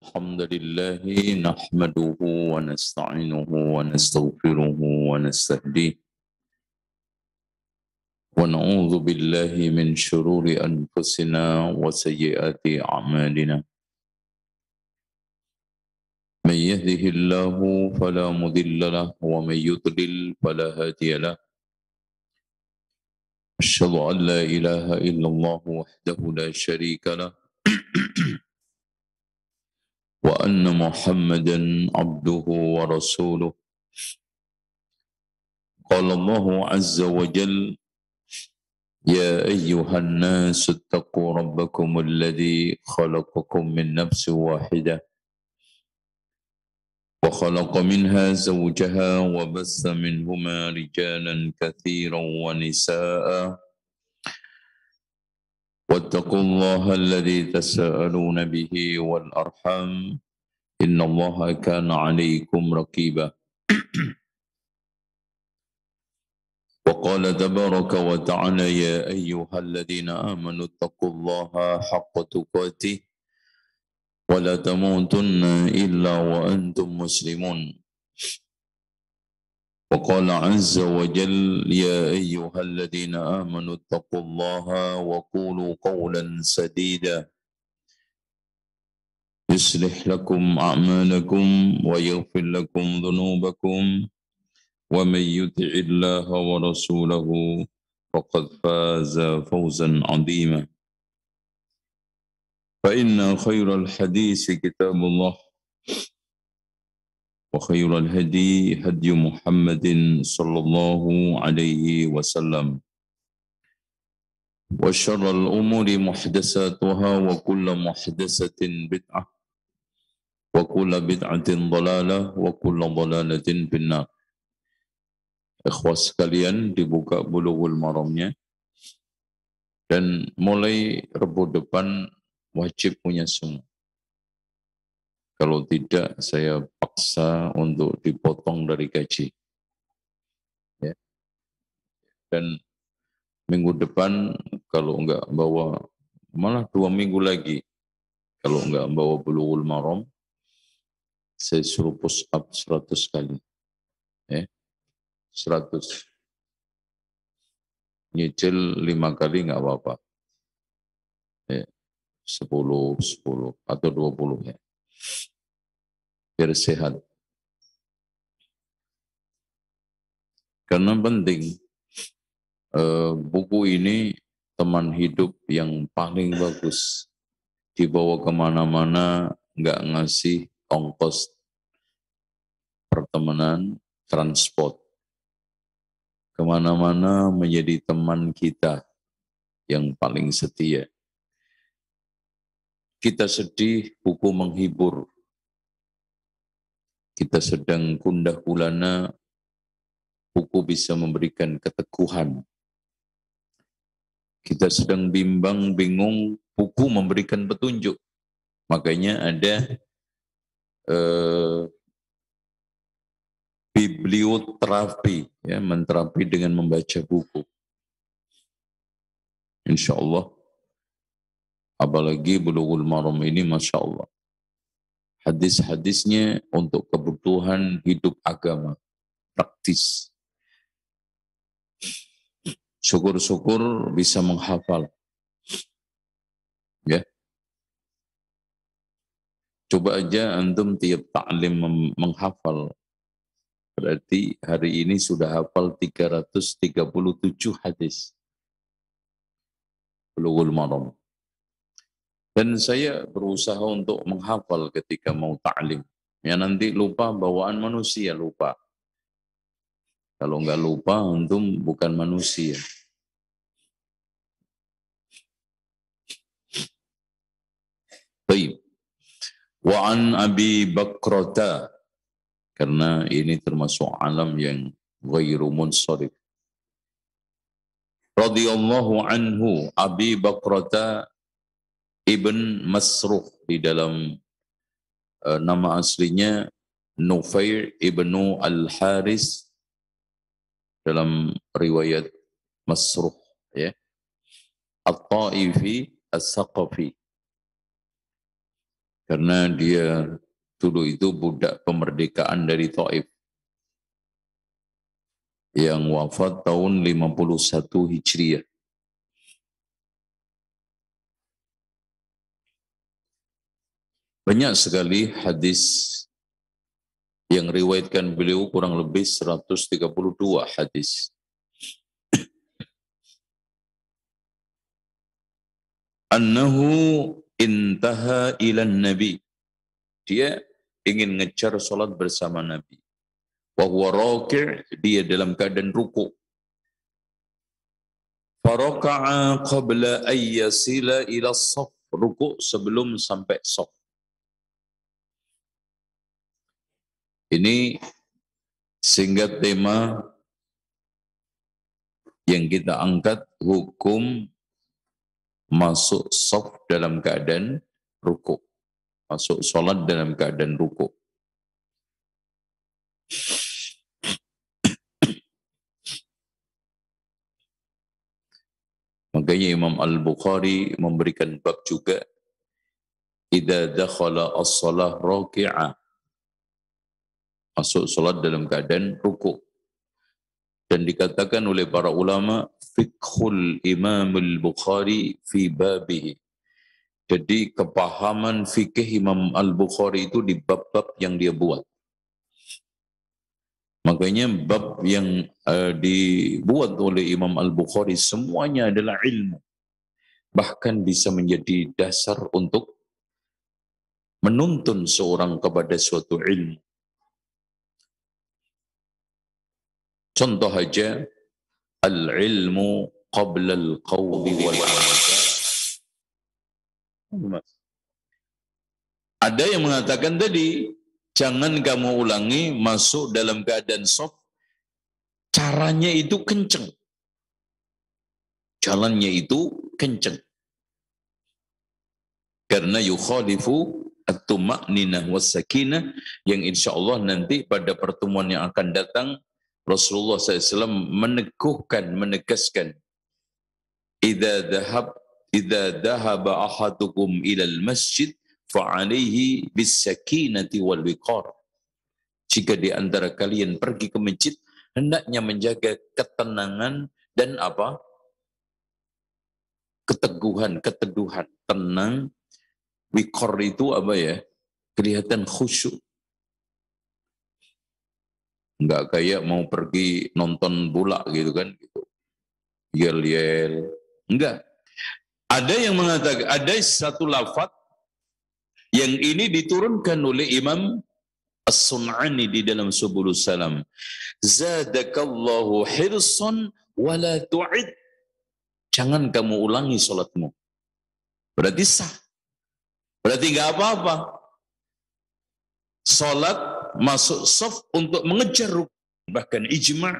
الحمد لله نحمده ونستعينه ونستغفره ونستهديه ونعوذ بالله من شرور أنفسنا وسيئات أعمالنا من يهده الله فلا مضل له ومن يضلل فلا هادي له أشهد أن لا إله إلا الله وحده لا شريك له وأن محمدا عبده ورسوله قال الله عز وجل يا أيها الناس اتقوا ربكم الذي خلقكم من نفس واحدة وخلق منها زوجها وبث منهما رجالا كثيرا ونساء واتقوا الله الذي تساءلون به والأرحام إن الله كان عليكم رقيبا وقال تبارك وتعالى يا أيها الذين آمنوا اتقوا الله حق تقاته ولا تموتن إلا وأنتم مسلمون وقال عز وجل يا أيها الذين آمنوا اتقوا الله وقولوا قولا سديدا يصلح لكم أعمالكم ويغفر لكم ذنوبكم ومن يطع الله ورسوله فقد فاز فوزا عظيما فإن خير الحديث كتاب الله وخير الهدي هدي محمد صلى الله عليه وسلم وشر الأمور محدثاتها وكل محدثة بدعة وكل بدعة ضلالة وكل ضلالة في النار. Ikhwas sekalian, dibuka Bulughul Maramnya dan mulai Rabu depan wajib punya semua. Kalau tidak saya paksa untuk dipotong dari gaji. Ya. Dan minggu depan kalau enggak bawa, malah 2 minggu lagi kalau enggak bawa Bulughul Maram, saya suruh push up 100 kali. Ya. 100. Nyicil 5 kali enggak apa-apa. Ya. 10 atau 20 ya. Biar sehat. Karena penting, buku ini teman hidup yang paling bagus. Dibawa kemana-mana, nggak ngasih ongkos pertemanan, transport. Kemana-mana menjadi teman kita yang paling setia. Kita sedih, buku menghibur. Kita sedang gundah gulana, buku bisa memberikan keteguhan. Kita sedang bimbang, bingung, buku memberikan petunjuk. Makanya ada biblioterapi, ya, menterapi dengan membaca buku. Insya Allah, apalagi Bulughul Maram ini, Masya Allah. Hadis-hadisnya untuk kebutuhan hidup agama, praktis. Syukur-syukur bisa menghafal. Ya. Coba aja antum tiap ta'lim menghafal. Berarti hari ini sudah hafal 337 hadis. Bulughul Maram. Dan saya berusaha untuk menghafal ketika mau ta'lim. Ya nanti lupa bawaan manusia, lupa. Kalau enggak lupa, antum bukan manusia. Baik. Wa an Abi Bakrata, karena ini termasuk alam yang ghairu munsharif. Radhiyallahu anhu, Abi Bakrata ibn Masruh, di dalam nama aslinya Nufair ibnu Al-Haris, dalam riwayat Masruh, ya. At-Taifi As-Saqafi. Karena dia dulu itu budak pemerdekaan dari Taif yang wafat tahun 51 Hijriah. Banyak sekali hadis yang riwayatkan beliau, kurang lebih 132 hadis. Annahu intaha ilan nabi. Dia ingin ngejar solat bersama Nabi. Wa huwa raki', dia dalam keadaan ruku'. Faraka'a qabla ayyasila ila saf. Ruku' sebelum sampai saf. Ini sehingga tema yang kita angkat, hukum masuk saf dalam keadaan ruku'. Masuk solat dalam keadaan ruku'. Makanya Imam Al-Bukhari memberikan bab juga, idza dakhala as-shalah raki'a, masuk solat dalam keadaan ruku'. Dan dikatakan oleh para ulama, fiqhul Imam Al-Bukhari fi babihi. Jadi kepahaman fikih Imam Al-Bukhari itu di bab-bab yang dia buat. Makanya bab yang dibuat oleh Imam Al-Bukhari semuanya adalah ilmu. Bahkan bisa menjadi dasar untuk menuntun seorang kepada suatu ilmu. Contoh aja, al-ilmu qabla al-qawli wal-amal. Ada yang mengatakan tadi, jangan kamu ulangi masuk dalam keadaan shaf, caranya itu kenceng. Jalannya itu kenceng. Karena yukhalifu at-tuma'ninah was-sakinah, yang insya Allah nanti pada pertemuan yang akan datang, Rasulullah SAW menegaskan, idza dhahaba ahadukum ilal masjid fa'alaihi bis-sakinati wal wiqar. Jika di antara kalian pergi ke masjid, hendaknya menjaga ketenangan dan apa? Keteguhan, tenang. Wiqar itu apa ya? Kelihatan khusyuk. Enggak kayak mau pergi nonton bola gitu kan, gitu. Yel-yel. Enggak. Ada yang mengatakan, ada satu lafaz yang ini diturunkan oleh Imam As-Sun'ani di dalam Subulus Salam. Zadakallahu hirsan wala tu'id. Jangan kamu ulangi salatmu. Berarti sah. Berarti enggak apa-apa. Salat masuk shaf untuk mengejar rukun. Bahkan ijma'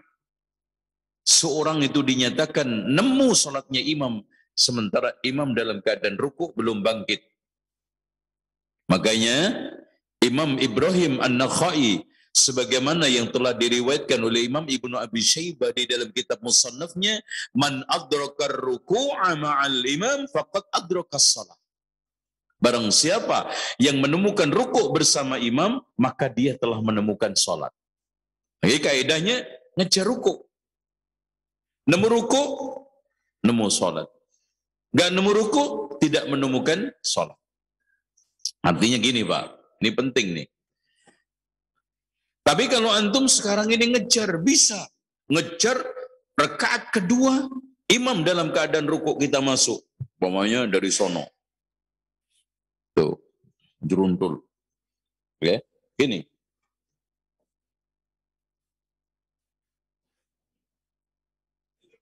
seorang itu dinyatakan nemu salatnya imam, sementara imam dalam keadaan ruku belum bangkit. Makanya Imam Ibrahim An-Nakhai, sebagaimana yang telah diriwayatkan oleh Imam Ibnu Abi Syaibah di dalam kitab Musannafnya, man adrakar ruku'a ma'al imam faqad adrakas salat. Barang siapa yang menemukan rukuk bersama imam, maka dia telah menemukan salat. Jadi kaidahnya ngejar rukuk. Nemu rukuk, nemu salat. Gak nemu rukuk, tidak menemukan salat. Artinya gini Pak, ini penting nih. Tapi kalau antum sekarang ini ngejar, bisa. Ngejar rakaat kedua, imam dalam keadaan rukuk kita masuk. Pokoknya dari sono. Tuh, jeruntul. Oke, gini.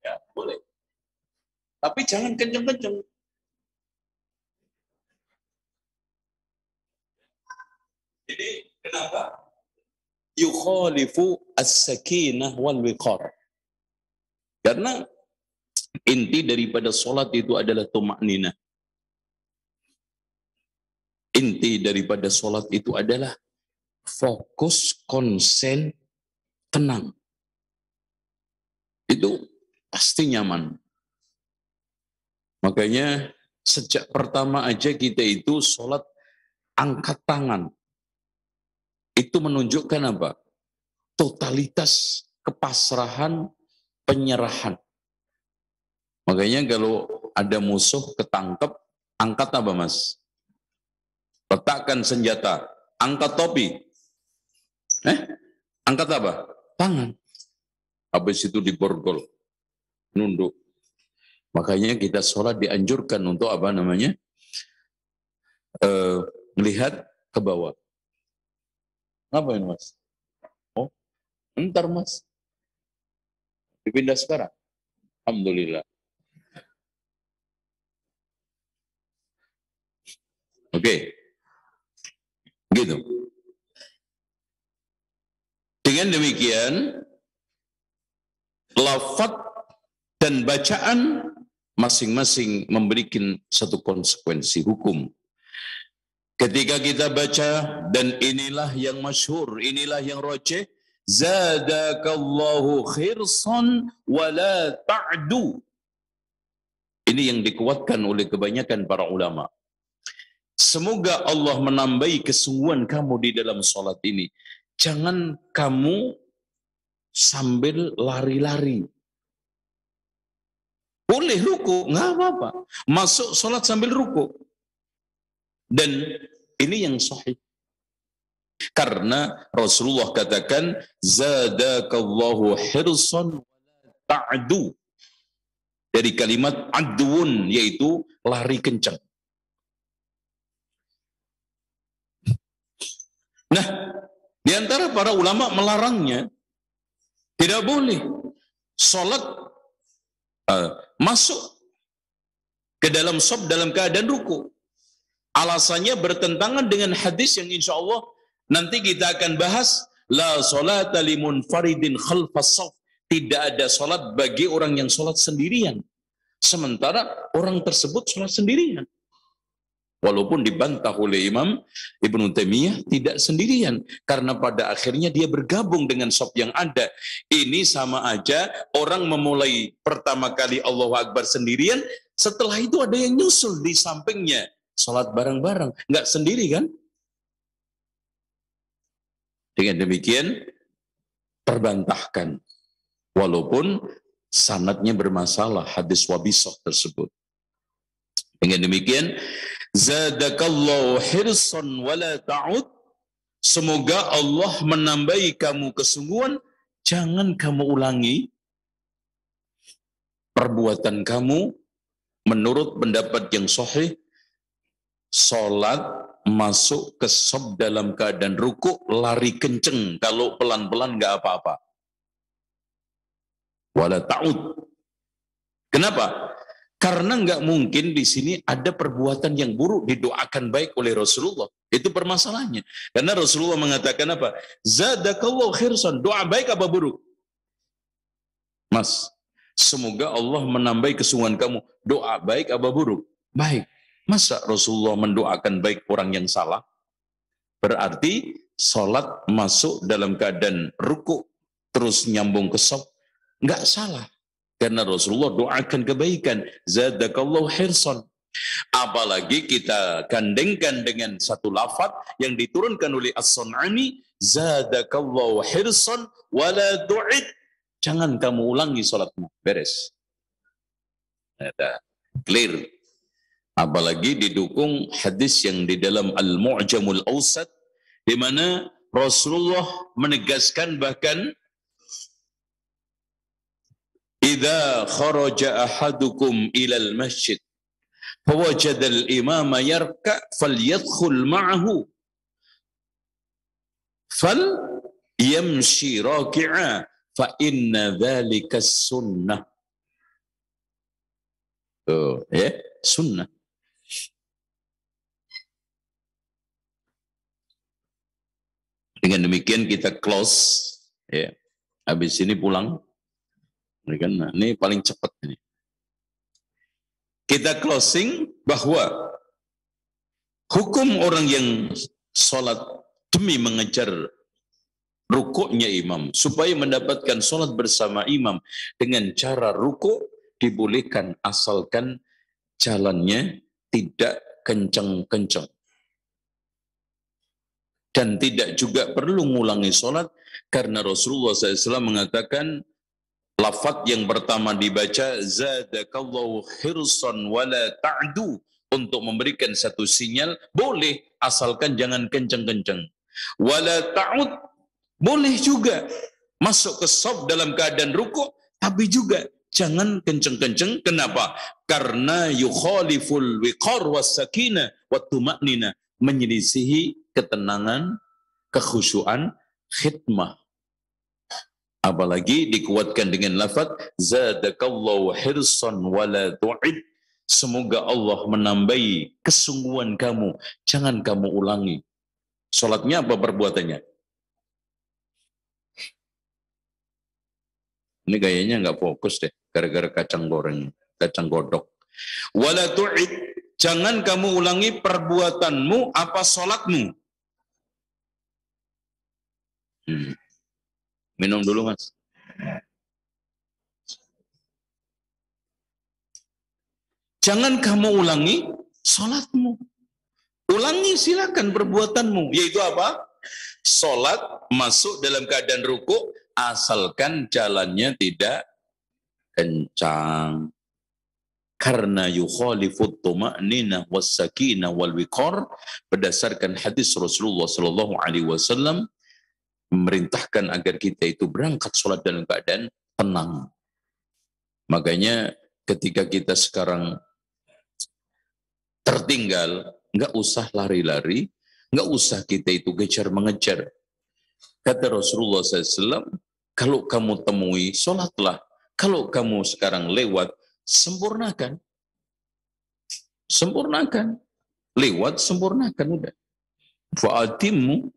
Ya, boleh. Tapi jangan kenceng-kenceng. Jadi, kenapa? Yukhalifu as-sakinah wal wiqar. Karena inti daripada solat itu adalah tuma'ninah. Inti daripada solat itu adalah fokus, konsen, tenang. Itu pasti nyaman. Makanya sejak pertama aja kita itu solat angkat tangan. Itu menunjukkan apa? Totalitas kepasrahan, penyerahan. Makanya kalau ada musuh ketangkep, angkat apa mas? Letakkan senjata, angkat topi. Angkat apa? Tangan. Habis itu diborgol, nunduk. Makanya kita sholat dianjurkan untuk apa namanya? Melihat ke bawah. Ngapain mas? Oh, ntar mas. Dipindah sekarang. Alhamdulillah. Oke. Gitu. Dengan demikian, lafaz dan bacaan masing-masing memberikan satu konsekuensi hukum. Ketika kita baca, dan inilah yang masyhur, inilah yang rajih, zadakallahu khirsan wala ta'du. Ini yang dikuatkan oleh kebanyakan para ulama. Semoga Allah menambahi kesungguhan kamu di dalam sholat ini. Jangan kamu sambil lari-lari. Boleh ruku, nggak apa-apa. Masuk sholat sambil ruku. Dan ini yang sahih. Karena Rasulullah katakan, zadakallahu hirsan wala ta'du. Dari kalimat adwun, yaitu lari kencang. Nah, di antara para ulama melarangnya, tidak boleh sholat masuk ke dalam shaf dalam keadaan ruku. Alasannya bertentangan dengan hadis yang insya Allah nanti kita akan bahas. La sholata limunfaridin khalfas shaf. Tidak ada sholat bagi orang yang sholat sendirian. Sementara orang tersebut sholat sendirian. Walaupun dibantah oleh Imam Ibnu Taimiyah, tidak sendirian. Karena pada akhirnya dia bergabung dengan shaf yang ada. Ini sama aja orang memulai pertama kali Allahu Akbar sendirian, setelah itu ada yang nyusul di sampingnya. Sholat bareng-bareng, nggak sendiri kan? Dengan demikian, terbantahkan. Walaupun sanadnya bermasalah, hadis Wabisah tersebut. Dengan demikian, zadakallahu hirsan wala ta'ud. Semoga Allah menambahi kamu kesungguhan, jangan kamu ulangi perbuatan kamu menurut pendapat yang sahih. Sholat masuk ke shaf dalam keadaan ruku, lari kenceng. Kalau pelan-pelan nggak apa-apa. Wala ta'ud. Kenapa? Karena nggak mungkin di sini ada perbuatan yang buruk didoakan baik oleh Rasulullah. Itu permasalahannya. Karena Rasulullah mengatakan apa? Zadakallahu khirsan. Doa baik apa buruk? Mas, semoga Allah menambahi kesungguhan kamu. Doa baik apa buruk? Baik. Masa Rasulullah mendoakan baik orang yang salah? Berarti sholat masuk dalam keadaan ruku terus nyambung ke shaf, nggak salah. Karena Rasulullah doakan kebaikan. Zadakallahu hirsan. Apalagi kita gandengkan dengan satu lafaz yang diturunkan oleh As-Sun'ani, zadakallahu hirsan wala tu'id. Jangan kamu ulangi sholatmu. Beres. Ada clear. Apalagi didukung hadis yang di dalam Al-Mu'jamul Awsat, di mana Rasulullah menegaskan bahkan, idza kharaja ahadukum ilal masjid fawajada al-imama yarka falyadkhul ma'ahu fal yamshi raki'a fa inna dzalika sunnah. Sunnah. Dengan demikian kita close, ya. Habis ini pulang. Ini paling cepat ini. Kita closing bahwa hukum orang yang sholat demi mengejar rukuknya imam supaya mendapatkan sholat bersama imam dengan cara rukuk dibolehkan asalkan jalannya tidak kencang-kencang. Dan tidak juga perlu mengulangi sholat, karena Rasulullah SAW mengatakan, lafaz yang pertama dibaca, zadakallahu hirsan wala ta'du, untuk memberikan satu sinyal, boleh, asalkan jangan kenceng-kenceng. Wala ta'ud, boleh juga masuk ke shaf dalam keadaan rukuk, tapi juga jangan kenceng-kenceng. Kenapa? Karena yukhaliful wiqar was sakinah wat tuma'nina, menyelisihi ketenangan, kekhusyuan, khidmah. Apalagi dikuatkan dengan lafaz zadakallahu hirsan wala tu'id, semoga Allah menambahi kesungguhan kamu, jangan kamu ulangi. Salatnya apa perbuatannya? Ini kayaknya nggak fokus deh, gara-gara kacang goreng, kacang godok. Wala tu'id, jangan kamu ulangi perbuatanmu apa salatmu. Minum dulu, Mas. Jangan kamu ulangi salatmu. Ulangi silakan perbuatanmu, yaitu apa? Salat masuk dalam keadaan rukuk, asalkan jalannya tidak kencang. Karena yukhalifut tuma'ninah was sakinah wal wiqar, berdasarkan hadis Rasulullah sallallahu alaihi wasallam memerintahkan agar kita itu berangkat salat dalam keadaan tenang. Makanya ketika kita sekarang tertinggal, nggak usah lari-lari, nggak usah kita itu kejar-mengejar. Kata Rasulullah SAW, kalau kamu temui, sholatlah. Kalau kamu sekarang lewat, sempurnakan. Sempurnakan. Lewat, sempurnakan. Udah. Fa'atimmu.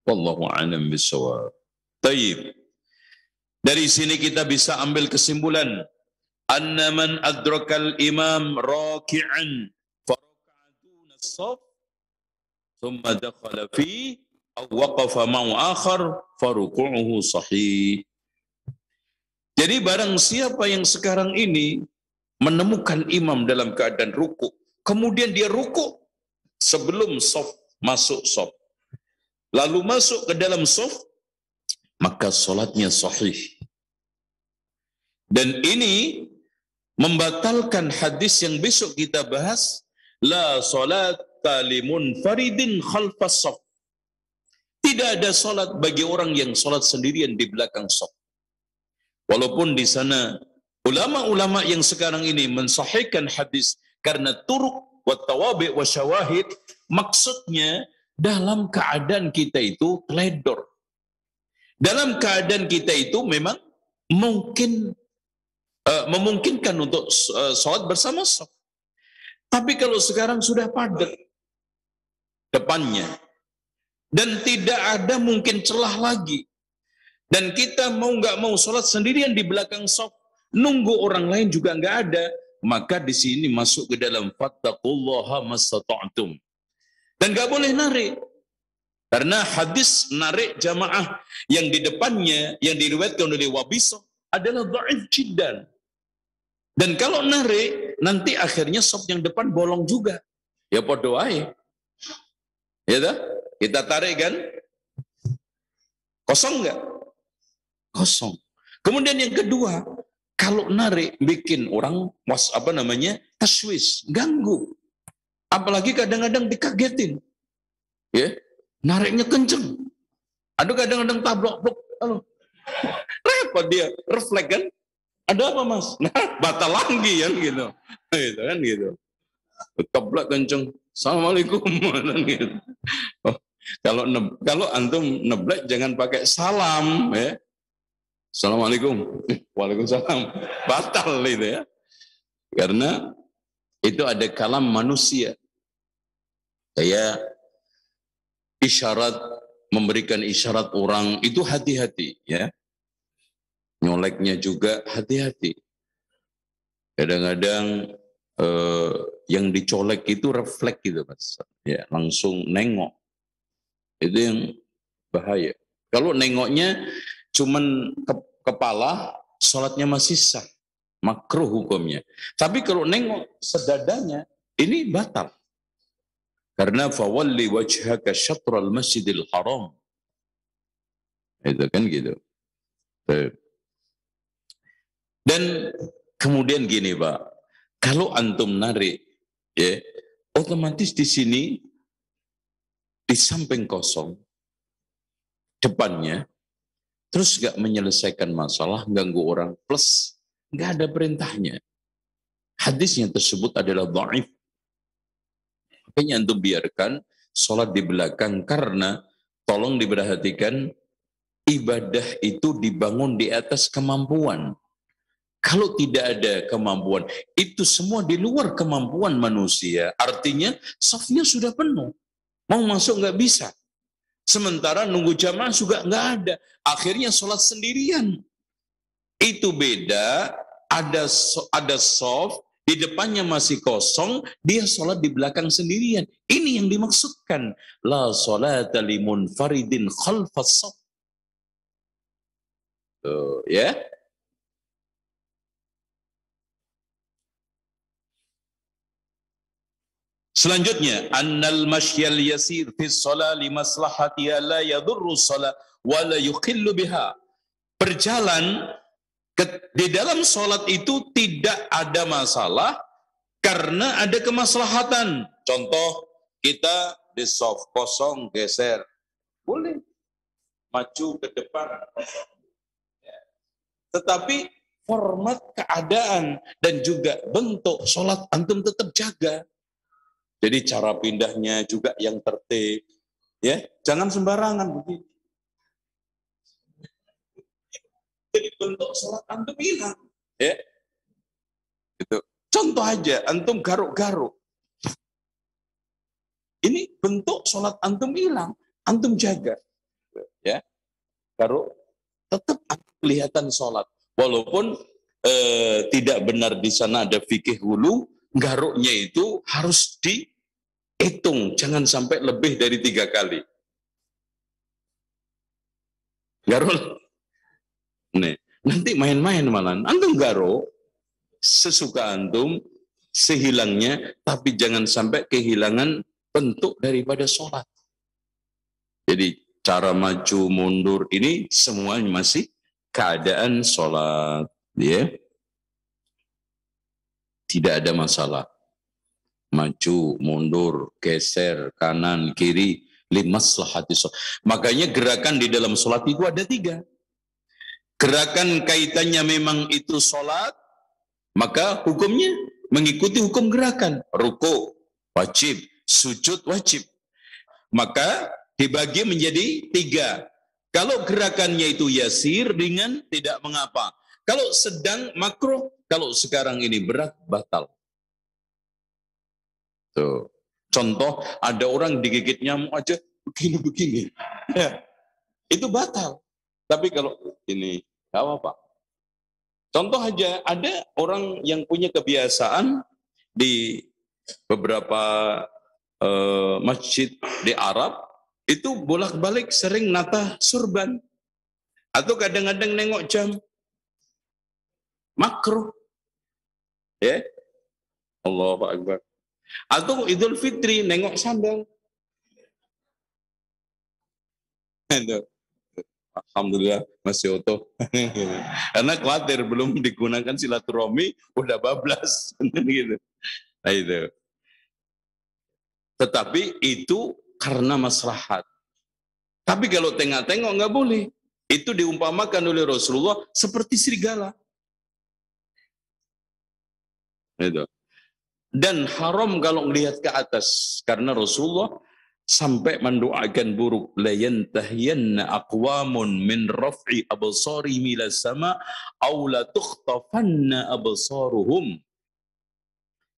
Wallahu a'lam bishawab. Taib. Dari sini kita bisa ambil kesimpulan. Anna man adrakal imam raki'an faraka'atuna as-saf thumma dakhala fi aw waqafa ma'u akhar faruku'uhu sahih. Jadi barang siapa yang sekarang ini menemukan imam dalam keadaan ruku, kemudian dia ruku sebelum saf, masuk saf, lalu masuk ke dalam saf, maka salatnya sahih. Dan ini membatalkan hadis yang besok kita bahas, la salata limunfaridin khalfas shaf. Tidak ada salat bagi orang yang salat sendirian di belakang shaf. Walaupun di sana ulama-ulama yang sekarang ini mensahihkan hadis karena turuk wa tawabi wa syawahid, maksudnya dalam keadaan kita itu teledor. Dalam keadaan kita itu memang mungkin memungkinkan untuk sholat bersama saf. Tapi kalau sekarang sudah padat depannya dan tidak ada mungkin celah lagi, dan kita mau nggak mau sholat sendirian di belakang saf, nunggu orang lain juga nggak ada, maka di sini masuk ke dalam fattaqullaha mastata'tum, dan nggak boleh narik. Karena hadis narik jamaah yang di depannya yang diriwayatkan oleh Wabisah adalah dhaif jiddan. Dan kalau narik, nanti akhirnya saf yang depan bolong juga. Ya podo ae. Ya dah? Kita tarik kan? Kosong enggak? Kosong. Kemudian yang kedua, kalau narik bikin orang taswis, ganggu. Apalagi kadang-kadang dikagetin. Ya, nariknya kenceng. Ada kadang-kadang tablok, repot dia, refleks kan? Ada apa mas? Nah, batal lagi kan gitu. Gitu kan gitu. Keblak kenceng. Assalamualaikum. Gitu. Oh, kalau antum neblek jangan pakai salam ya. Assalamualaikum. Waalaikumsalam. Batal itu ya. Karena itu ada kalam manusia. Kayak isyarat, memberikan isyarat orang itu hati-hati ya. Nyoleknya juga hati-hati. Kadang-kadang yang dicolek itu refleks gitu mas, ya langsung nengok. Itu yang bahaya. Kalau nengoknya cuman kepala, sholatnya masih sah, makruh hukumnya. Tapi kalau nengok sedadanya, ini batal. Karena fawalli wajhaka syatral masjidil haram. Itu kan gitu. Dan kemudian gini Pak, kalau antum narik, ya, otomatis di sini di samping kosong, depannya, terus gak menyelesaikan masalah, ganggu orang, plus gak ada perintahnya. Hadisnya tersebut adalah dhaif. Makanya antum biarkan sholat di belakang, karena tolong diperhatikan, ibadah itu dibangun di atas kemampuan. Kalau tidak ada kemampuan, itu semua di luar kemampuan manusia. Artinya, safnya sudah penuh. Mau masuk nggak bisa. Sementara nunggu jamaah juga nggak ada. Akhirnya sholat sendirian. Itu beda, ada soft, di depannya masih kosong, dia sholat di belakang sendirian. Ini yang dimaksudkan. La sholata limunfaridin khalfas soft. Tuh, ya. Selanjutnya, annal mashyal yasir fi shalah li maslahatiha la yadurru shalah wa la yukhillu biha. Berjalan di dalam salat itu tidak ada masalah karena ada kemaslahatan. Contoh, kita di soft kosong geser. Boleh. Maju ke depan. Tetapi format keadaan dan juga bentuk salat antum tetap jaga. Jadi cara pindahnya juga yang tertib, ya, jangan sembarangan begitu. Jadi bentuk sholat antum hilang, ya. Gitu. Contoh aja, antum garuk-garuk. Ini bentuk sholat antum hilang, antum jaga, ya. Garuk, tetap kelihatan sholat, walaupun tidak benar di sana ada fikih hulu. Garuknya itu harus dihitung, jangan sampai lebih dari 3 kali. Garuk, nih, nanti main-main malah. Antum garuk, sesuka antum, sehilangnya, tapi jangan sampai kehilangan bentuk daripada sholat. Jadi cara maju mundur ini semuanya masih keadaan sholat, ya. Tidak ada masalah. Maju, mundur, geser, kanan, kiri, limaslahati sholat. Makanya gerakan di dalam sholat itu ada 3. Gerakan kaitannya memang itu sholat, maka hukumnya mengikuti hukum gerakan. Ruku, wajib. Sujud, wajib. Maka dibagi menjadi 3. Kalau gerakannya itu yasir, ringan, tidak mengapa. Kalau sedang, makruh. Kalau sekarang ini berat, batal. Tuh. Contoh, ada orang digigit nyamuk aja, begini-begini. Ya, itu batal. Tapi kalau ini, gak apa-apa. Contoh aja, ada orang yang punya kebiasaan di beberapa masjid di Arab, itu bolak-balik sering nata surban. Atau kadang-kadang nengok jam. Makruh. Ya, Allahu Akbar. Atau Idul Fitri nengok sandal. Alhamdulillah masih utuh. Karena khawatir belum digunakan silaturahmi udah bablas gitu. Nah, itu. Tetapi itu karena maslahat. Tapi kalau tengok-tengok nggak boleh. Itu diumpamakan oleh Rasulullah seperti serigala. Itu. Dan haram kalau melihat ke atas, karena Rasulullah sampai mendoakan buruk, la yantahiyanna aqwamun min raf'i absari ila sama aw la tukhtafanna absaruhum.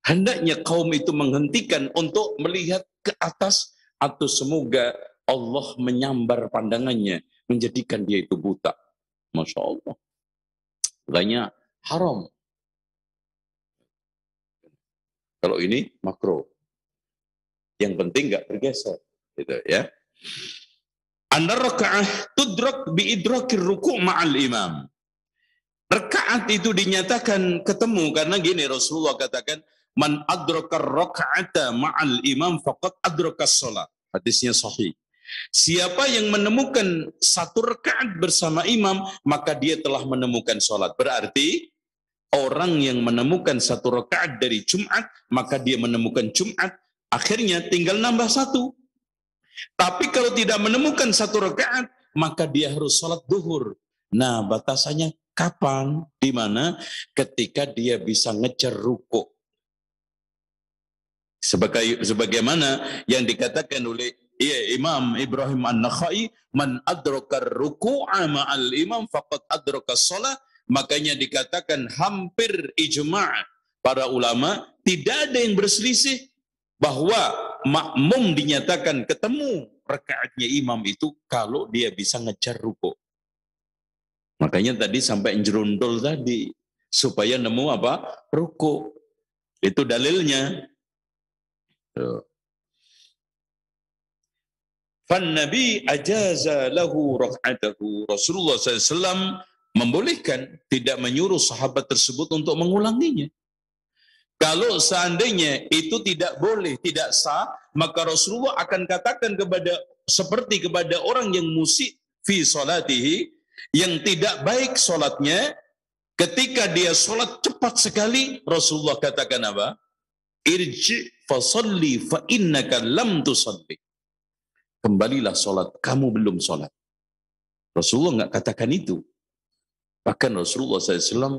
Hendaknya kaum itu menghentikan untuk melihat ke atas, atau semoga Allah menyambar pandangannya, menjadikan dia itu buta. Masya Allah. Makanya haram. Kalau ini makro. Yang penting nggak bergeser, gitu ya. An raka'ah tudrak bi idrakir ruku' ma'al imam. Rakaat itu dinyatakan ketemu karena gini Rasulullah katakan man adraka raka'ata ma'al imam faqad adraka shalah. Hadisnya sahih. Siapa yang menemukan satu rakaat bersama imam, maka dia telah menemukan sholat. Berarti orang yang menemukan satu rakaat dari Jumat, maka dia menemukan Jumat, akhirnya tinggal nambah satu. Tapi kalau tidak menemukan satu rakaat, maka dia harus sholat duhur. Nah, batasannya kapan? Di mana? Ketika dia bisa ngejar ruku. Sebagaimana yang dikatakan oleh Imam Ibrahim An-Nakhai, man adrakar ruku'a ma'al imam faqad adraka shalah. Makanya dikatakan hampir ijma' para ulama, tidak ada yang berselisih bahwa makmum dinyatakan ketemu rakaatnya imam itu kalau dia bisa ngejar ruku. Makanya tadi sampai jerundul tadi supaya nemu apa? Ruku. Itu dalilnya. Fan Nabi ajaza lahu rak'atahu. Rasulullah SAW membolehkan, tidak menyuruh sahabat tersebut untuk mengulanginya. Kalau seandainya itu tidak boleh, tidak sah, maka Rasulullah akan katakan seperti kepada orang yang musik fi salatihi, yang tidak baik salatnya, ketika dia salat cepat sekali, Rasulullah katakan apa? Irji fasalli fa innaka lam tusalli. Kembalilah salat, kamu belum salat. Rasulullah nggak katakan itu. Bahkan Rasulullah SAW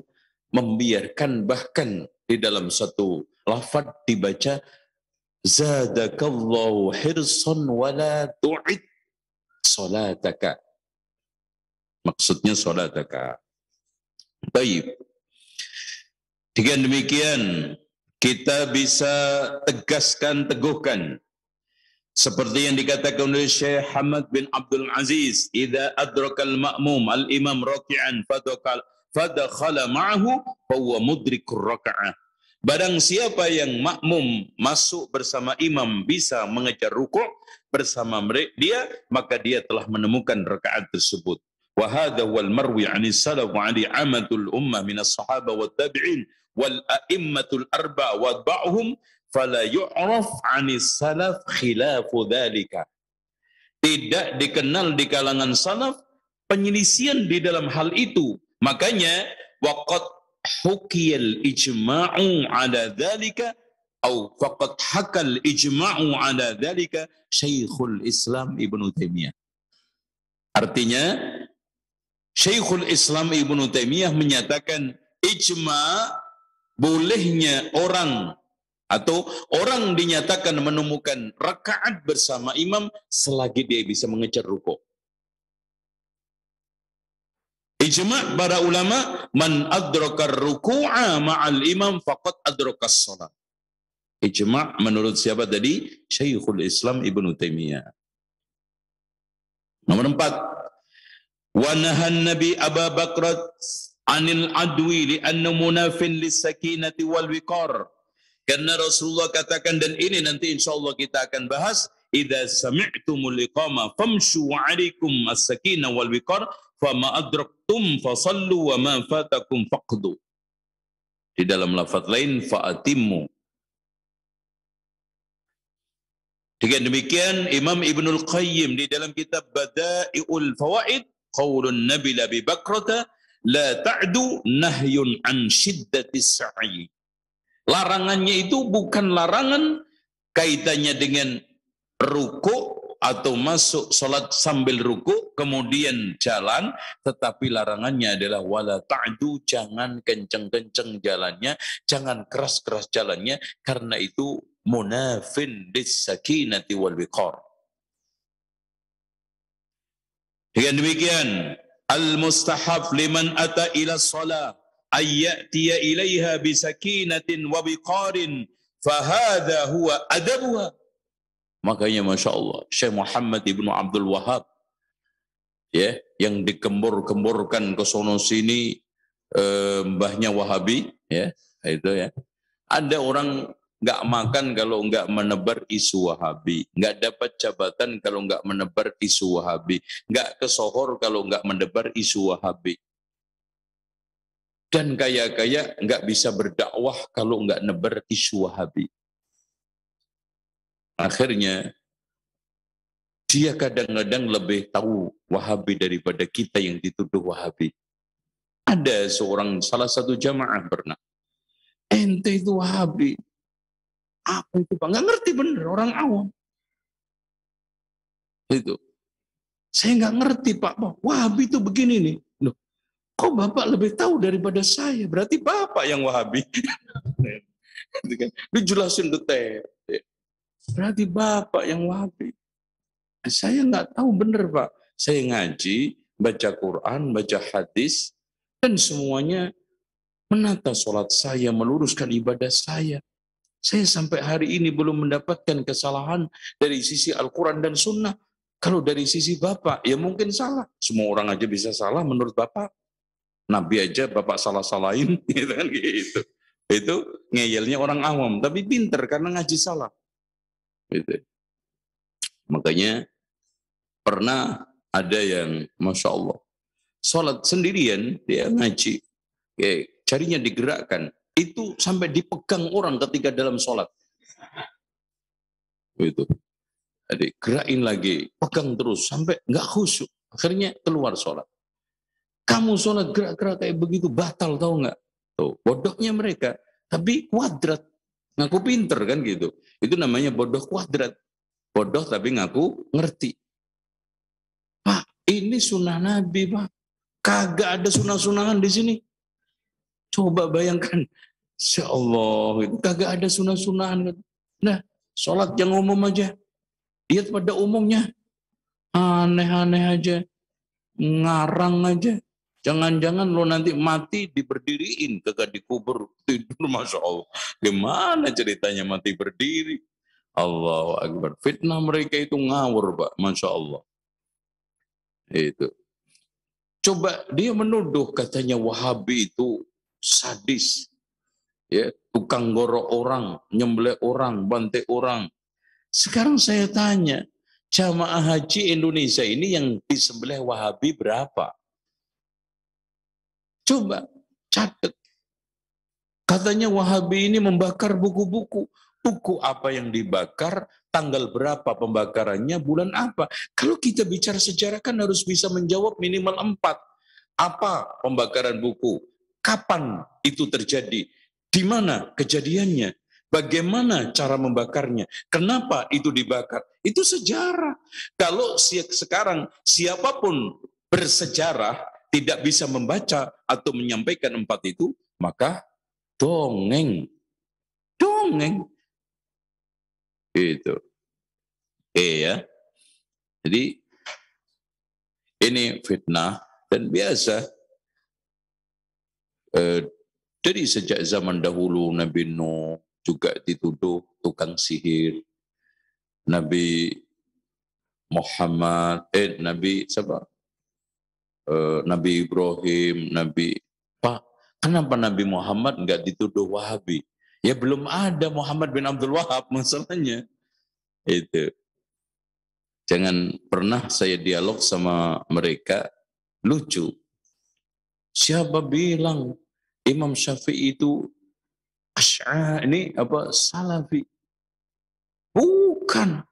membiarkan, bahkan di dalam satu lafaz dibaca zadakallahu hirsan wala tu'id salataka. Maksudnya salataka. Baik. Dengan demikian kita bisa tegaskan, teguhkan seperti yang dikatakan oleh Syekh Hamad bin Abdul Aziz, idza adrakal ma'mum al-imam raki'an fadakhala ma'ahu fahuwa mudrikur raka'ah. Barang siapa yang makmum masuk bersama imam bisa mengejar rukuk bersama dia, maka dia telah menemukan rakaat tersebut. Wa hadha wal marwi 'ani salaf wa 'ani amatul ummah min as-sahaba wat tabi'in wal a'immatul arba' wa ba'hum fala yu'raf 'ani salaf khilafu dzalika. Tidak dikenal di kalangan salaf penyelisihan di dalam hal itu. Makanya waqad hukiyal ijma'u 'ala dzalika atau faqad hakal ijma'u 'ala dzalika Syekhul Islam Ibnu Taimiyah. Artinya Syekhul Islam Ibnu Taimiyah menyatakan ijma' bolehnya orang atau orang dinyatakan menemukan rakaat bersama imam selagi dia bisa mengejar rukuk. Ijma' para ulama, man adrakar ruku'a ma'al imam faqad adrakas shalah. Ijma' menurut siapa tadi? Syekhul Islam Ibnu Taimiyah. Nomor 4. Wa nahan Nabi Abu Bakr anil adwi li'anna munafin lis-sakinati wal wiqar. Karena Rasulullah katakan, dan ini nanti insyaallah kita akan bahas, idza sami'tumul iqamah famshu 'alaikum as-sakinah wal wiqar fama adraktum fasallu wa ma fatakum faqdu. Di dalam lafaz lain fa'atimmu. Dengan demikian Imam Ibnul Qayyim di dalam kitab Bada'iul Fawaid, qaulun Nabi Abi Bakrata la ta'du nahyun an shiddatis sa'i. Larangannya itu bukan larangan kaitannya dengan ruku atau masuk salat sambil ruku kemudian jalan, tetapi larangannya adalah wala ta'du, jangan kenceng-kenceng jalannya, jangan keras-keras jalannya, karena itu munafin dis-sakinati wal wiqar. Dengan demikian al-mustahab liman ata ila shalah ayyatiya ilaiha bisakinatin wa biqarin fahadha huwa adabuha. Makanya Masya Allah Syekh Muhammad Ibnu Abdul Wahab ya, yang dikembur-kemburkan ke sono sini mbahnya Wahabi ya, itu ya. Ada orang nggak makan kalau nggak menebar isu Wahabi, nggak dapat jabatan kalau nggak menebar isu Wahabi, nggak ke sohor kalau nggak menebar isu Wahabi. Dan kaya-kaya nggak bisa berdakwah kalau nggak nebar isu Wahabi. Akhirnya dia kadang-kadang lebih tahu Wahabi daripada kita yang dituduh Wahabi. Ada salah satu jamaah pernah, ente itu Wahabi. Apa itu Pak? Nggak ngerti bener, orang awam. Itu. Saya nggak ngerti Pak, Wahabi itu begini nih. Loh, kok Bapak lebih tahu daripada saya? Berarti Bapak yang Wahabi. Dijelasin detail. Berarti Bapak yang Wahabi. Saya nggak tahu bener Pak. Saya ngaji, baca Quran, baca hadis, dan semuanya menata sholat saya, meluruskan ibadah saya. Saya sampai hari ini belum mendapatkan kesalahan dari sisi Al-Quran dan Sunnah. Kalau dari sisi Bapak, ya mungkin salah. Semua orang aja bisa salah menurut Bapak. Nabi aja Bapak salah-salahin, gitu kan gitu. Itu ngeyelnya orang awam, tapi pinter karena ngaji salah. Gitu. Makanya pernah ada yang, Masya Allah, sholat sendirian, dia ngaji, jarinya digerakkan, itu sampai dipegang orang ketika dalam sholat. Gitu. Jadi gerakin lagi, pegang terus, sampai nggak khusyuk. Akhirnya keluar sholat. Kamu sholat gerak-gerak kayak begitu, batal tau nggak? Tuh, bodohnya mereka, tapi kuadrat. Ngaku pinter kan gitu. Itu namanya bodoh kuadrat. Bodoh tapi ngaku ngerti. Pak, ini sunnah Nabi, Pak. Kagak ada sunnah-sunnahan di sini. Coba bayangkan. Insya Allah, itu kagak ada sunnah-sunnahan. Nah, sholat yang umum aja. Lihat pada umumnya. Aneh-aneh aja. Ngarang aja. Jangan-jangan lo nanti mati diberdiriin, kagak dikubur, tidur, Masya Allah. Gimana ceritanya mati berdiri? Allahu Akbar. Fitnah mereka itu ngawur, Pak. Masya Allah. Itu. Coba dia menuduh katanya Wahabi itu sadis. Ya, tukang gorok orang, nyembelih orang, bantai orang. Sekarang saya tanya, jamaah haji Indonesia ini yang disembelih Wahabi berapa? Coba catat. Katanya Wahabi ini membakar buku-buku. Buku apa yang dibakar, tanggal berapa pembakarannya, bulan apa. Kalau kita bicara sejarah kan harus bisa menjawab minimal 4. Apa pembakaran buku? Kapan itu terjadi? Di mana kejadiannya? Bagaimana cara membakarnya? Kenapa itu dibakar? Itu sejarah. Kalau sekarang siapapun bersejarah tidak bisa membaca atau menyampaikan 4 itu, maka dongeng. Dongeng. Itu. Ya. Jadi ini fitnah dan biasa. Dari sejak zaman dahulu Nabi Nuh juga dituduh tukang sihir. Nabi Muhammad, Nabi siapa? Nabi Ibrahim, Pak, kenapa Nabi Muhammad nggak dituduh Wahabi? Ya belum ada Muhammad bin Abdul Wahab masalahnya. Itu. Jangan pernah saya dialog sama mereka, lucu. Siapa bilang Imam Syafi'i itu ini Salafi? Bukan.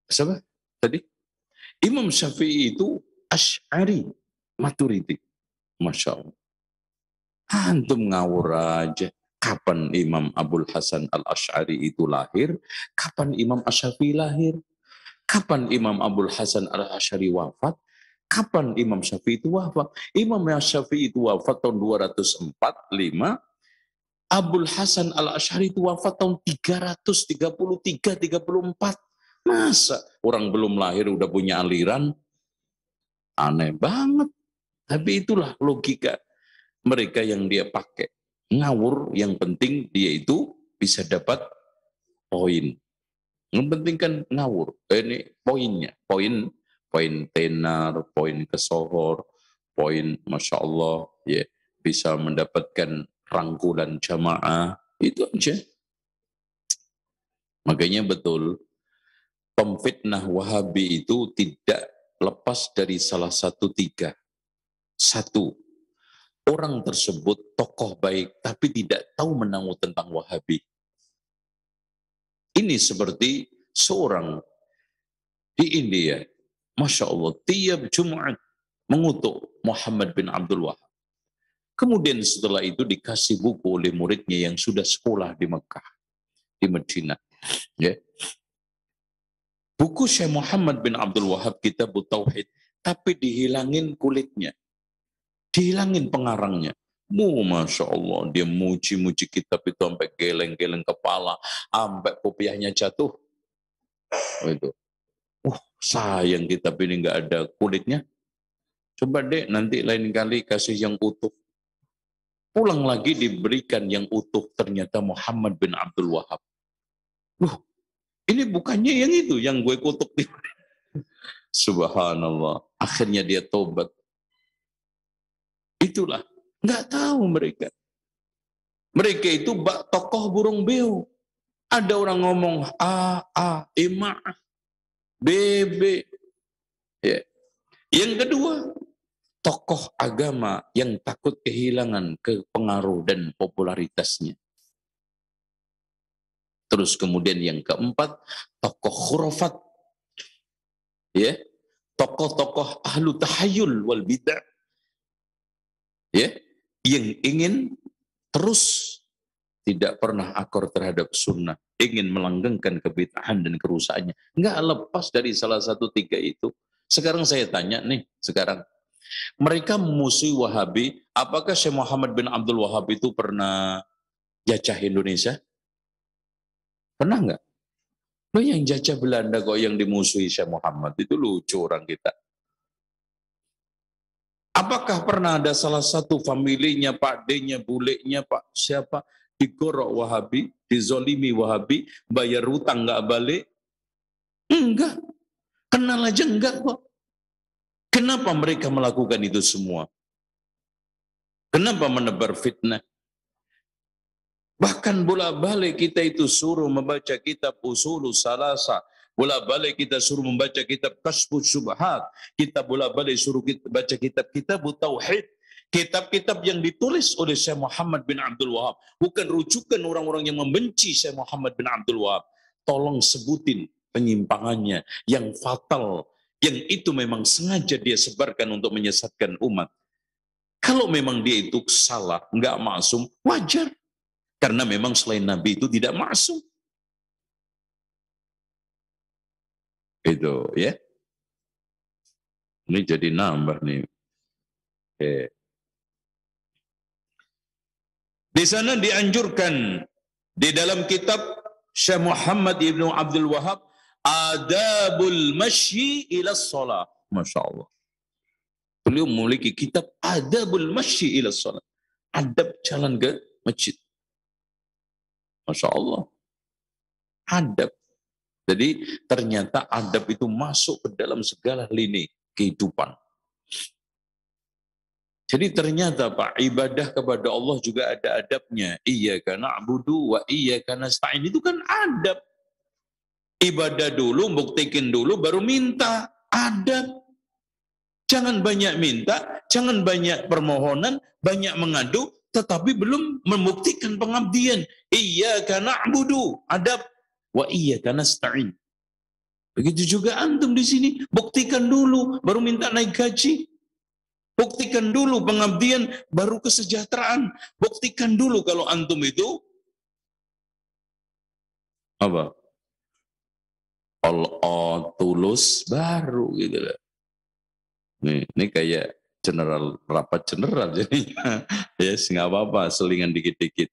Siapa tadi? Imam Syafi'i itu Asy'ari, Maturidi. Masya Allah. Antum ngawur aja. Kapan Imam Abul Hasan Al-Asy'ari itu lahir? Kapan Imam Asy-Syafi'i lahir? Kapan Imam Abul Hasan Al-Asy'ari wafat? Kapan Imam Syafi'i itu wafat? Imam Syafi'i itu wafat tahun 204, 5. Abul Hasan Al-Asy'ari itu wafat tahun 333, 34. Masa orang belum lahir udah punya aliran? Aneh banget. Tapi itulah logika mereka yang dia pakai. Ngawur, yang penting dia itu bisa dapat poin. Yang penting kan ngawur. Ini poinnya. Poin tenar, poin kesohor, poin Masya Allah. Ya, bisa mendapatkan rangkulan jamaah. Itu aja. Makanya betul, pemfitnah Wahabi itu tidak lepas dari salah satu 3. 1, orang tersebut tokoh baik tapi tidak tahu menahu tentang Wahabi. Ini seperti seorang di India, Masya Allah, tiap Jumat mengutuk Muhammad bin Abdul Wahab. Kemudian setelah itu dikasih buku oleh muridnya yang sudah sekolah di Mekah, di Medina. Ya. Buku Syekh Muhammad bin Abdul Wahab, Kitabut Tauhid, tapi dihilangin kulitnya, dihilangin pengarangnya. Masya Allah, dia muji-muji kitab itu sampai geleng-geleng kepala, sampai kopiahnya jatuh. Itu. Sayang kitab ini nggak ada kulitnya. Coba deh nanti lain kali kasih yang utuh. Pulang lagi diberikan yang utuh, ternyata Muhammad bin Abdul Wahab. Ini bukannya yang itu, yang gue kutuk. Subhanallah. Akhirnya dia tobat. Itulah. Nggak tahu mereka. Mereka itu tokoh burung beo. Ada orang ngomong A, Ima, B. Ya. Yang kedua, tokoh agama yang takut kehilangan pengaruh dan popularitasnya. Terus kemudian yang keempat, tokoh khurafat. Ya. Tokoh-tokoh ahlu tahayul wal bid'ah. Ya. Yang ingin terus tidak pernah akor terhadap sunnah, ingin melanggengkan kebid'ahan dan kerusakannya. Enggak lepas dari salah satu tiga itu. Sekarang saya tanya nih, mereka memusuhi Wahabi, apakah Syekh Muhammad bin Abdul Wahab itu pernah jajah Indonesia? Pernah enggak? Loh, yang jajah Belanda kok yang dimusuhi Syekh Muhammad, itu lucu orang kita. Apakah pernah ada salah satu familinya, Pak D-nya, buleknya, Pak siapa, digorok Wahabi, dizolimi Wahabi, bayar utang nggak balik? Enggak. Kenal aja enggak kok. Kenapa mereka melakukan itu semua? Kenapa menebar fitnah? Bahkan bolak-balik kita itu suruh membaca kitab Usulus Salasa, bolak-balik kita suruh membaca kitab Kashfus Syubhat, kita bolak-balik suruh kita baca kitab Tauhid, kitab-kitab yang ditulis oleh Syekh Muhammad bin Abdul Wahab, bukan rujukan orang-orang yang membenci Syekh Muhammad bin Abdul Wahab. Tolong sebutin penyimpangannya yang fatal, yang itu memang sengaja dia sebarkan untuk menyesatkan umat. Kalau memang dia itu salah, nggak maksum, wajar. Karena memang selain Nabi itu tidak maksum. Itu ya. Ini jadi nambah nih. Di sana dianjurkan di dalam kitab Syekh Muhammad ibnu Abdul Wahab, Adabul Masyi ila Shalah. Masya Allah. Beliau memiliki kitab Adabul Masyi ila Shalah. Adab jalan ke masjid. Masya Allah. Adab. Jadi ternyata adab itu masuk ke dalam segala lini kehidupan. Jadi ternyata Pak, ibadah kepada Allah juga ada adabnya. Iyyaka na'budu wa iyyaka nasta'in. Itu kan adab. Ibadah dulu, buktikan dulu, baru minta. Adab. Jangan banyak minta, jangan banyak permohonan, banyak mengadu, tetapi belum membuktikan pengabdian. Iyyaka na'budu, adab, wa iyyaka nasta'in. Begitu juga antum di sini, buktikan dulu baru minta naik gaji. Buktikan dulu pengabdian baru kesejahteraan. Buktikan dulu kalau antum itu apa? Allah tulus baru gitu lah. Ini kayak general, rapat general jadinya. Yes, nggak apa-apa, selingan dikit-dikit.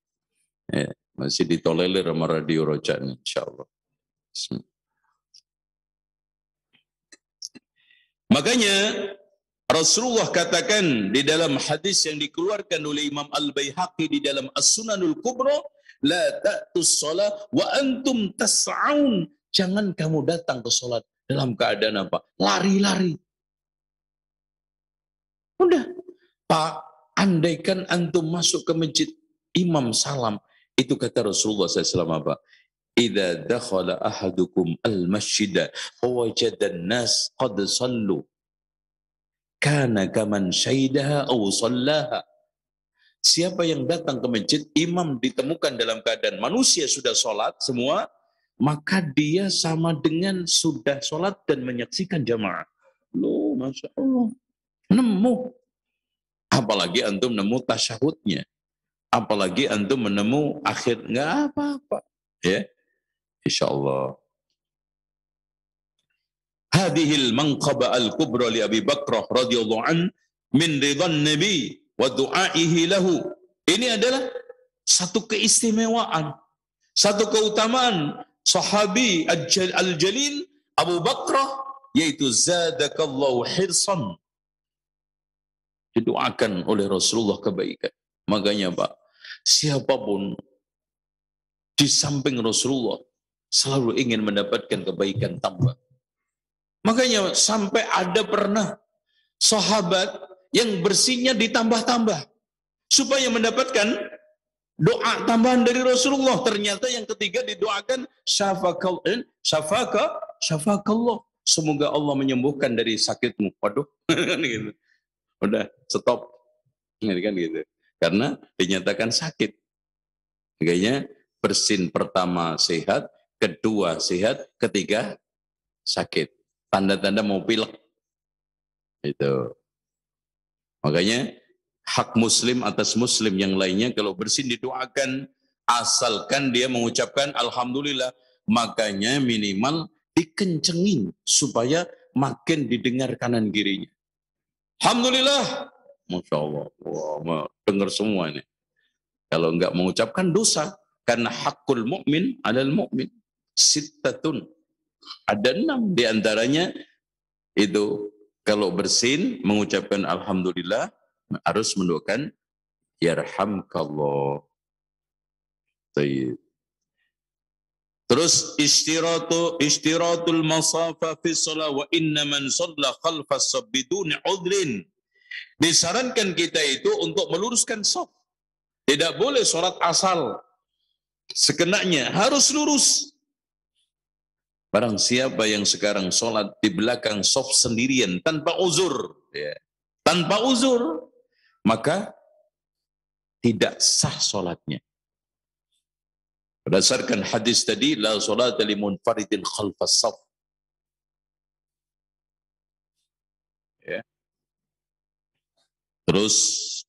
Ya, masih ditolerir sama Radio Roja nih, insya Allah. Makanya Rasulullah katakan di dalam hadis yang dikeluarkan oleh Imam Al-Baihaqi di dalam As-Sunanul Kubra, la ta'tus shalah wa antum tas'aun. Jangan kamu datang ke salat dalam keadaan apa? Lari-lari. Udah, Pak, andaikan antum masuk ke masjid, imam salam, itu kata Rasulullah SAW apa? Idza dakhala ahadukum al-masjida fawajada an-nas qad sallu kana kaman syaidaha aw sallaha. Siapa yang datang ke masjid, imam ditemukan dalam keadaan manusia sudah sholat semua, maka dia sama dengan sudah sholat dan menyaksikan jamaah. Loh, Masya Allah. Nemu. Apalagi antum nemu tasyahudnya. Apalagi antum menemu akhir. Nggak apa-apa. Ya, insya Allah. Hadihil manqaba al-kubra li Abi Bakrah radhiyallahu an min ridhan Nabi wa du'aihi lahu. Ini adalah satu keistimewaan, satu keutamaan sahabi al-jalil Abu Bakrah, yaitu zadakallahu hirsan. Didoakan oleh Rasulullah kebaikan. Makanya Pak, siapapun di samping Rasulullah selalu ingin mendapatkan kebaikan tambah. Makanya sampai ada pernah sahabat yang bersihnya ditambah-tambah supaya mendapatkan doa tambahan dari Rasulullah. Ternyata yang ketiga didoakan syafakallah. Semoga Allah menyembuhkan dari sakitmu. Waduh, gitu. Udah stop. Kan gitu. Karena dinyatakan sakit. Makanya bersin pertama sehat, kedua sehat, ketiga sakit. Tanda-tanda mau pilek. Itu. Makanya hak muslim atas muslim yang lainnya kalau bersin didoakan asalkan dia mengucapkan alhamdulillah. Makanya minimal dikencengin supaya makin didengar kanan kirinya. Alhamdulillah. Masya Allah. Wah, dengar semua ini. Kalau enggak mengucapkan dosa. Karena hakul mu'min alal mu'min. Sittatun. Ada 6 diantaranya itu kalau bersin mengucapkan alhamdulillah harus mendoakan yarhamkallah. Terus istiratul masafa fi shalah wa inna man shalla khalfa as-saff biduni udhrin. Disarankan kita itu untuk meluruskan shaf. Tidak boleh sholat asal sekenanya, harus lurus. Barang siapa yang sekarang sholat di belakang shaf sendirian tanpa uzur, ya, tanpa uzur, maka tidak sah sholatnya. Berdasarkan hadis tadi, la sholata limunfaridin khalfas shaf. Ya. Terus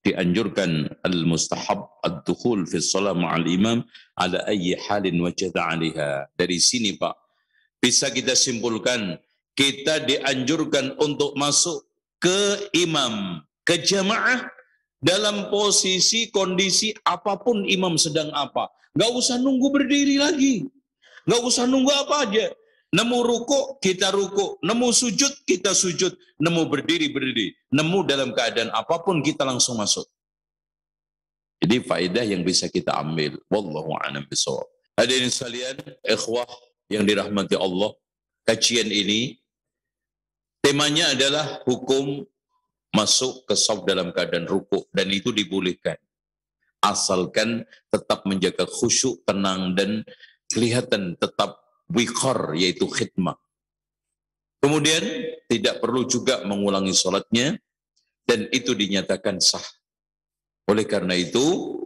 dianjurkan al-mustahab ad-dukhul fi shalah ma'al imam ala ayyi halin wajada 'alaiha. Dari sini Pak, bisa kita simpulkan, kita dianjurkan untuk masuk ke imam, ke jamaah, dalam posisi kondisi apapun imam sedang apa. Nggak usah nunggu berdiri lagi. Nggak usah nunggu apa aja. Nemu ruku, kita ruku. Nemu sujud, kita sujud. Nemu berdiri, berdiri. Nemu dalam keadaan apapun, kita langsung masuk. Jadi faedah yang bisa kita ambil. Wallahu a'lam bishawab. Hadirin sekalian, ikhwah yang dirahmati Allah, kajian ini temanya adalah hukum masuk ke shaf dalam keadaan rukuk, dan itu dibolehkan asalkan tetap menjaga khusyuk, tenang, dan kelihatan tetap wiqar, yaitu khidmah. Kemudian tidak perlu juga mengulangi sholatnya, dan itu dinyatakan sah. Oleh karena itu,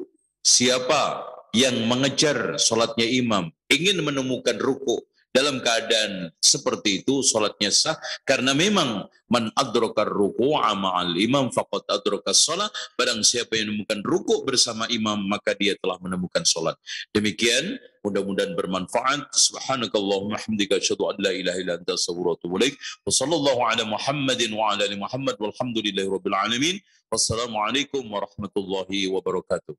siapa yang mengejar sholatnya imam, ingin menemukan rukuk dalam keadaan seperti itu, sholatnya sah. Karena memang man adrakar ruku'a ma'al imam faqad adrakas sholat. Barang siapa yang menemukan rukuk bersama imam, maka dia telah menemukan sholat. Demikian, mudah-mudahan bermanfaat. Subhanakallahumma hamdika asyhadu an la ilaha illa anta astaghfiruka wa atubu ilaik. Wa sallallahu ala Muhammadin wa ala ali Muhammad walhamdulillahi rabbil alamin. Wassalamualaikum warahmatullahi wabarakatuh.